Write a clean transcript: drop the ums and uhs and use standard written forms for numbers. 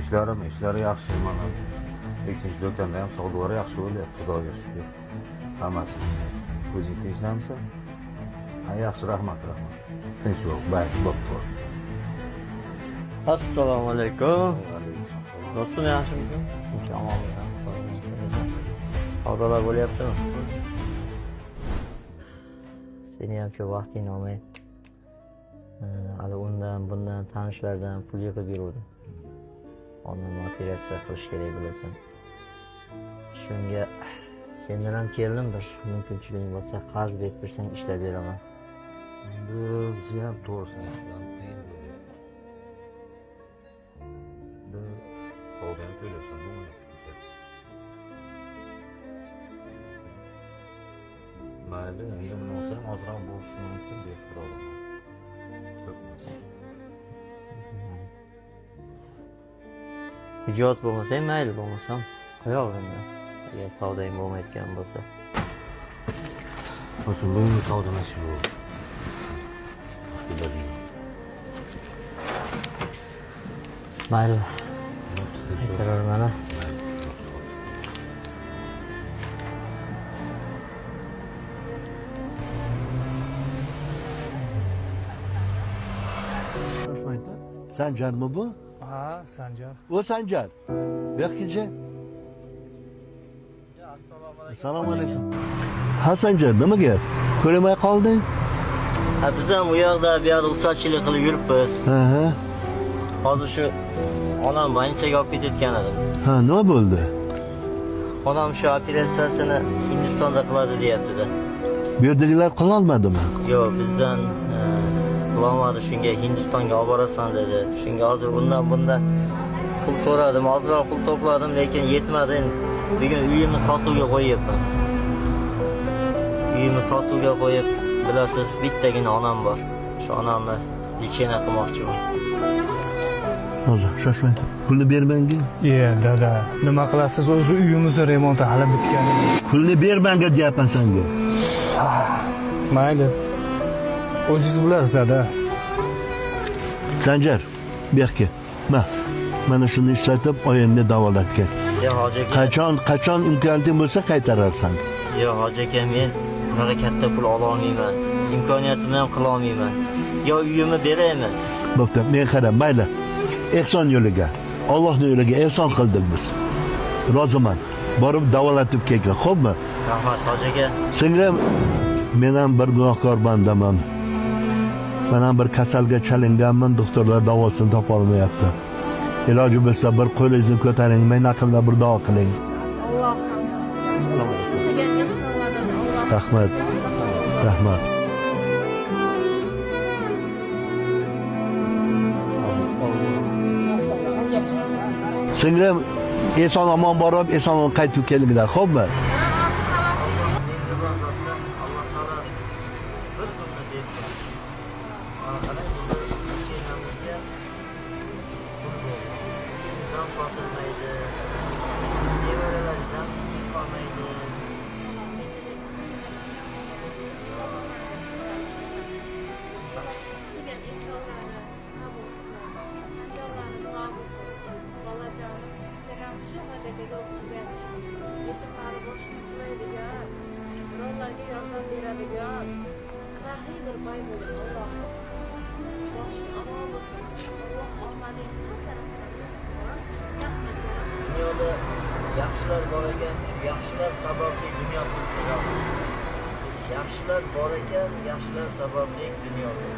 ishlari yaxshi. Mana ikkinchi do'konda ham savdolar yaxshi bo'lyapti, Xudoga shukr. Hammasi. O'zing tinchlamsan? Ha, yaxshi, rahmat. Tinch bo'l, bo'pti. Assalomu alaykum. Do'stim yaxshimisiz? Tinch-omonmisan? Savdolar bo'lyaptimi? Seni ham ko'p vaqtingni olmay. Hali undan, bundan tanishlardan pul yig'ib yurdim. Uni operatsiya qilish kerak bilasan. Shunga sendan ham keldim, bir mumkinchilik bo'lsa qarz berib bersang ishlab beraman. Bizni ham to'g'risini savdodan to'lasan bo'lmayapti. Mayli, endi nima bo'lsa ham ozroq bo'lishi mumkin deb turaman. Ijod bo'lmasa ham mayli, bo'lmasam qo'yaveringlar. Agar savdong bo'lmayotgan bo'lsa. O'sha bunga savdolash bu. Mayli. Aytaraman. Sanjarmi bu? Ha, Sanjar. O Sanjar. Bekhice. Assalomu alaykum. Ha Sanjar, nima gap? Ko'rmay qolding? Ha, biz ham u yoqda bu yoqda ruxsatchilik qilib yuribmiz. Ha. Hozir shu onam больницаga olib ketayotgan edim. Ha, nima bo'ldi? Onam shu operatsiyasini Hindistonda qiladi deyapti-da. Bu yerdagilar qila olmadimi? Yo'q, bizdan qilolmadi, shunga Hindistonga olib borasan dedi. Shunga hozir undan bundan pul so'radim, ozroq pul to'pladim, lekin yetmadi. Bugun uyimni sotuvga qo'yibman. Uyimni sotuvga qo'yib, bilasiz, bittagina onam bor. Shu onamni lechena qilmoqchiman. Hozir shoshmang. Pulni bermanga. Dada, nima qilasiz? O'zi uyimizni remonti hali bitgan. Pulni bermanga deyapman senga. Mayli. O'zingiz bilasiz, dada. Sanjar, bu yoqqa. Mana shuni ishlatib oyimni davolatgan. Yo'q, hoji aka. Qachon imkoniyating bo'lsa qaytararsan. Yo'q, hoji aka, men bunaqa katta pul ola olmayman. Imkoniyatimni ham qila olmayman. Yo uyimni beraymi? Bo'pti, men qarab, mayli. Ehson yo'liga, Allohning yo'liga ehson qildik biz. Roziman. Borib davolatib kelgan, xo'pmi? Rahmat, hoji aka. Singlim, men ham bir gunohkor bandaman. Men ham bir kasalga chalinganman, doktorlar davosini topa olmayapti. Iloji bo'lsa bir qo'lingizni ko'taring, meni aqlda bir duo qiling. Rahmat. Rahmat. Singlim, eson omon borib, eson qaytib kelinglar, xo'pmi? Dunyoda yaxshilar bor ekan, yaxshilar sababli dunyo turibdi. Yaxshilar bor ekan, yaxshilar sababli dunyo turibdi.